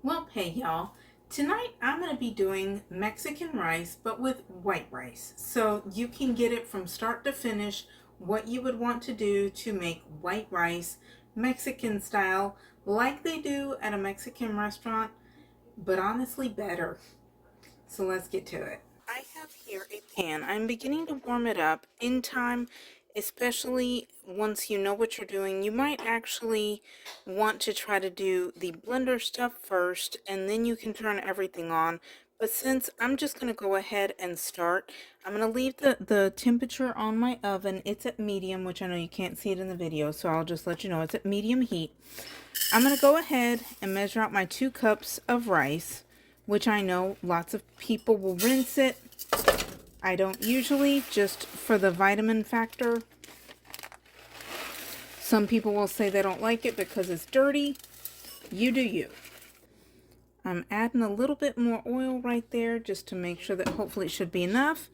Well, hey y'all. Tonight I'm going to be doing Mexican rice but with white rice. So you can get it from start to finish what you would want to do to make white rice Mexican style like they do at a Mexican restaurant, but honestly better. So let's get to it. I have here a pan. I'm beginning to warm it up in time, especially once you know what you're doing. You might actually want to try to do the blender stuff first, and then you can turn everything on. But since I'm just going to go ahead and start, I'm going to leave the temperature on my oven. It's at medium, which I know you can't see it in the video, so I'll just let you know it's at medium heat. I'm going to go ahead and measure out my 2 cups of rice, which I know lots of people will rinse it. I don't usually, just for the vitamin factor. Some people will say they don't like it because it's dirty. You do you. I'm adding a little bit more oil right there just to make sure that hopefully it should be enough.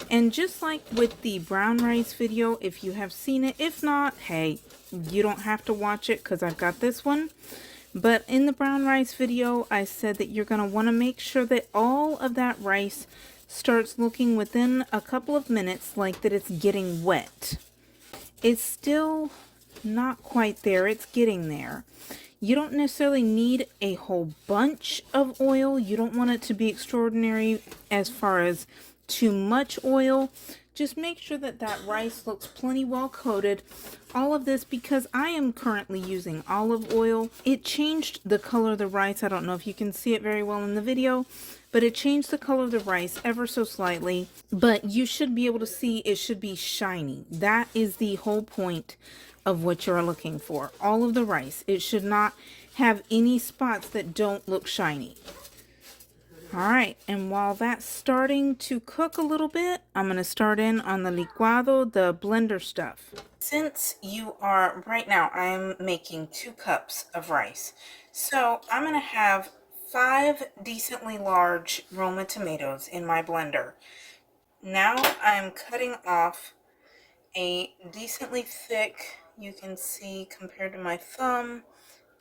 And just like with the brown rice video, if you have seen it, if not, hey, you don't have to watch it because I've got this one. But in the brown rice video, I said that you're going to want to make sure that all of that rice starts looking within a couple of minutes like that it's getting wet. It's still not quite there. It's getting there. You don't necessarily need a whole bunch of oil. You don't want it to be extraordinary as far as too much oil. Just make sure that that rice looks plenty well coated. All of this because I am currently using olive oil. It changed the color of the rice. I don't know if you can see it very well in the video, but it changed the color of the rice ever so slightly. But you should be able to see it should be shiny. That is the whole point of what you're looking for. All of the rice. It should not have any spots that don't look shiny. Alright, and while that's starting to cook a little bit, I'm going to start in on the licuado, the blender stuff. Since you are, right now, I'm making 2 cups of rice. So I'm going to have 5 decently large Roma tomatoes in my blender. Now I'm cutting off a decently thick, you can see compared to my thumb,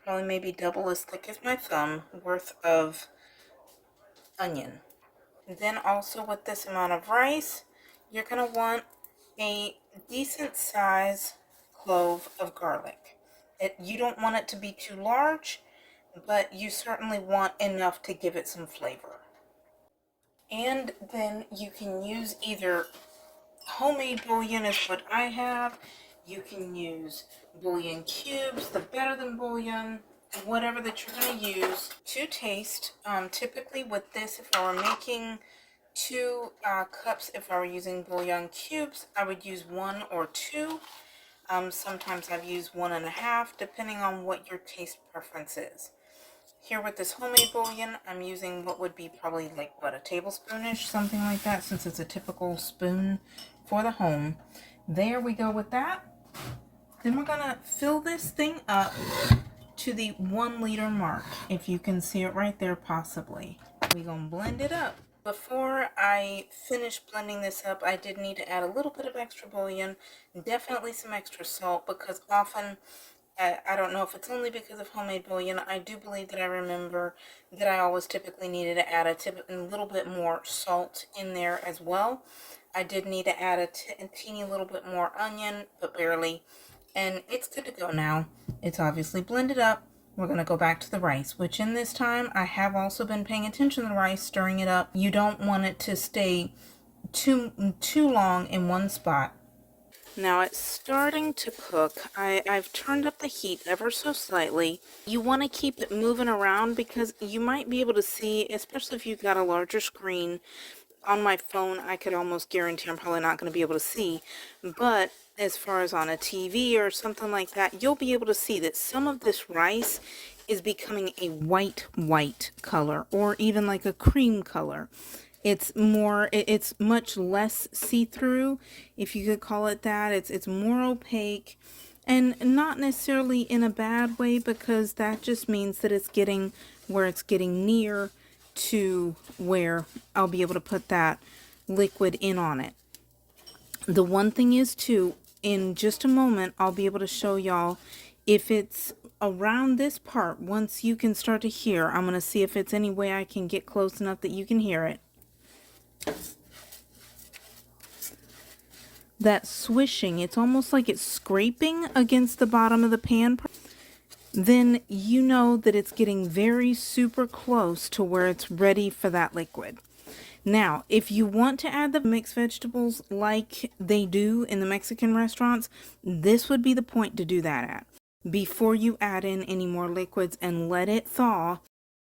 probably maybe double as thick as my thumb, worth of onion. Then also with this amount of rice, you're going to want a decent size clove of garlic. You don't want it to be too large, but you certainly want enough to give it some flavor. And then you can use either homemade bouillon is what I have. You can use bouillon cubes, the better than bouillon, whatever that you're going to use to taste. Typically with this, if I were making 2 cups, if I were using bouillon cubes, I would use 1 or 2. Sometimes I've used 1.5, depending on what your taste preference is. Here with this homemade bouillon, I'm using what would be probably like, what, a tablespoonish, something like that, since it's a typical spoon for the home. There we go with that. Then we're gonna fill this thing up to the 1 liter mark, if you can see it right there possibly. We're gonna blend it up. Before I finish blending this up, I did need to add a little bit of extra bouillon, definitely some extra salt, because often, I don't know if it's only because of homemade bouillon, I do believe that I remember that I always typically needed to add a little bit more salt in there as well. I did need to add a teeny little bit more onion, but barely. And it's good to go now. It's obviously blended up. We're going to go back to the rice, which in this time I have also been paying attention to the rice, stirring it up. You don't want it to stay too long in one spot. Now it's starting to cook. I've turned up the heat ever so slightly. You want to keep it moving around because you might be able to see, especially if you've got a larger screen. On my phone, I could almost guarantee I'm probably not going to be able to see. But as far as on a TV or something like that, you'll be able to see that some of this rice is becoming a white color, or even like a cream color. It's much less see-through, if you could call it that. It's more opaque, and not necessarily in a bad way, because that just means that it's getting where it's getting near to where I'll be able to put that liquid in on it. The one thing is too, in just a moment, I'll be able to show y'all if it's around this part, once you can start to hear, I'm going to see if it's any way I can get close enough that you can hear it. That swishing, it's almost like it's scraping against the bottom of the pan. Then you know that it's getting very super close to where it's ready for that liquid. Now, if you want to add the mixed vegetables like they do in the Mexican restaurants, this would be the point to do that at. Before you add in any more liquids, and let it thaw.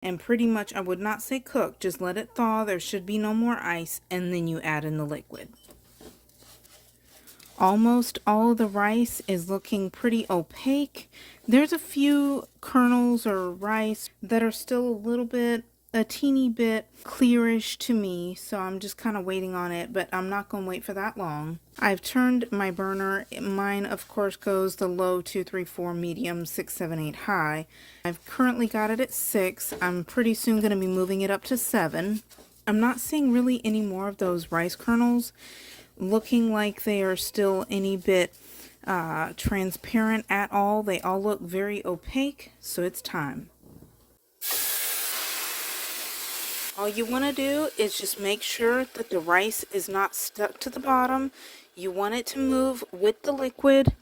And pretty much, I would not say cook, just let it thaw. There should be no more ice, and then you add in the liquid. Almost all of the rice is looking pretty opaque. There's a few kernels or rice that are still a teeny bit clearish to me, so I'm just kind of waiting on it, but I'm not going to wait for that long. I've turned my burner. Mine, of course, goes the low 2, 3, 4, medium, 6, 7, 8 high. I've currently got it at 6. I'm pretty soon going to be moving it up to 7. I'm not seeing really any more of those rice kernels looking like they are still any bit transparent at all. They all look very opaque, so it's time. All you want to do is just make sure that the rice is not stuck to the bottom. You want it to move with the liquid.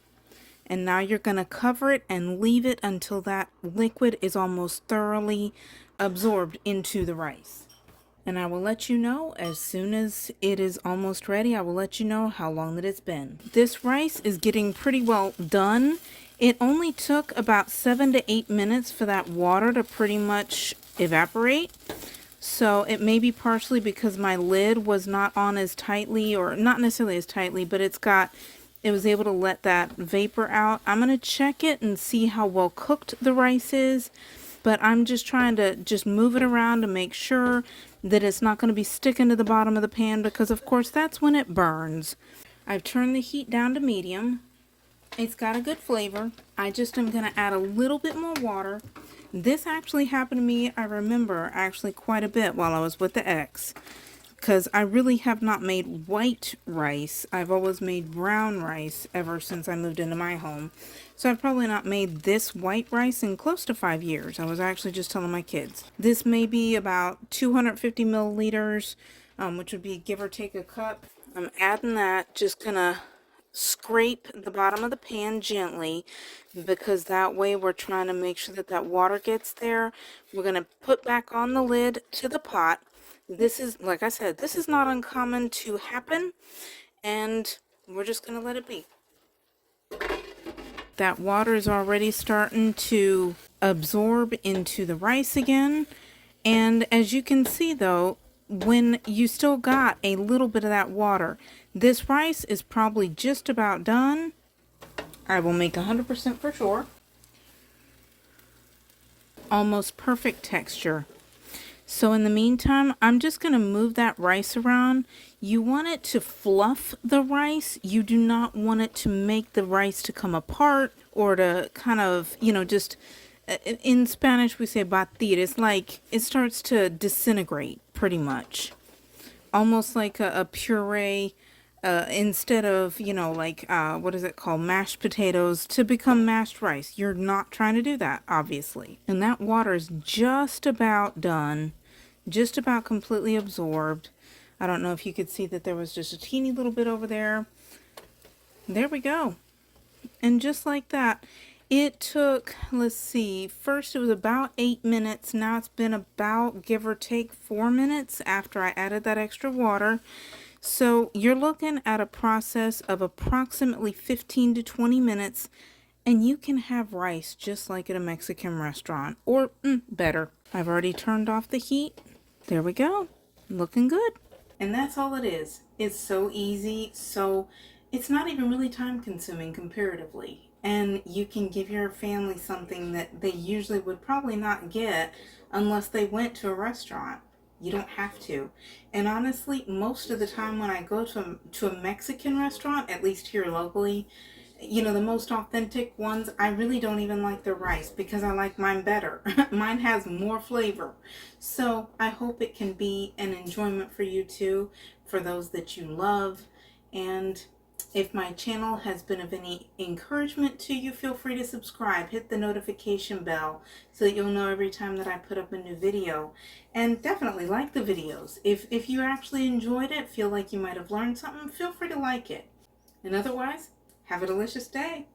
And now you're going to cover it and leave it until that liquid is almost thoroughly absorbed into the rice. And I will let you know as soon as it is almost ready. I will let you know how long that it's been. This rice is getting pretty well done. It only took about 7 to 8 minutes for that water to pretty much evaporate. So it may be partially because my lid was not on as tightly, or not necessarily as tightly, but it was able to let that vapor out. I'm going to check it and see how well cooked the rice is, but I'm just trying to move it around to make sure that it's not going to be sticking to the bottom of the pan, because of course that's when it burns. I've turned the heat down to medium. It's got a good flavor. I just am going to add a little bit more water. This actually happened to me, I remember, actually quite a bit while I was with the ex, because I really have not made white rice. I've always made brown rice ever since I moved into my home. So I've probably not made this white rice in close to 5 years. I was actually just telling my kids. This may be about 250 milliliters, which would be give or take a cup. I'm adding that, just gonna scrape the bottom of the pan gently, because that way we're trying to make sure that that water gets there. We're going to put back on the lid to the pot. This is, like I said, this is not uncommon to happen, and we're just going to let it be. That water is already starting to absorb into the rice again, and as you can see though, when you still got a little bit of that water, this rice is probably just about done. I will make 100% for sure. Almost perfect texture. So in the meantime, I'm just going to move that rice around. You want it to fluff the rice. You do not want it to make the rice to come apart, or to kind of, just, in Spanish we say batir. It's like it starts to disintegrate pretty much. Almost like a puree. Instead of, what is it called? Mashed potatoes to become mashed rice. You're not trying to do that, obviously. And that water is just about done. Just about completely absorbed. I don't know if you could see that there was just a teeny little bit over there. There we go. And just like that, it took, let's see, first it was about 8 minutes. Now it's been about, give or take, 4 minutes after I added that extra water. So you're looking at a process of approximately 15 to 20 minutes, and you can have rice just like at a Mexican restaurant, or better. I've already turned off the heat. There we go. Looking good. And that's all it is. It's so easy. So it's not even really time consuming comparatively. And you can give your family something that they usually would probably not get unless they went to a restaurant. You don't have to. And honestly, most of the time when I go to a Mexican restaurant, at least here locally, the most authentic ones, I really don't even like the rice, because I like mine better. Mine has more flavor. So I hope it can be an enjoyment for you too, for those that you love. And If my channel has been of any encouragement to you, feel free to subscribe. Hit the notification bell so that you'll know every time that I put up a new video. And definitely like the videos. If you actually enjoyed it, feel like you might have learned something, feel free to like it. And otherwise, have a delicious day.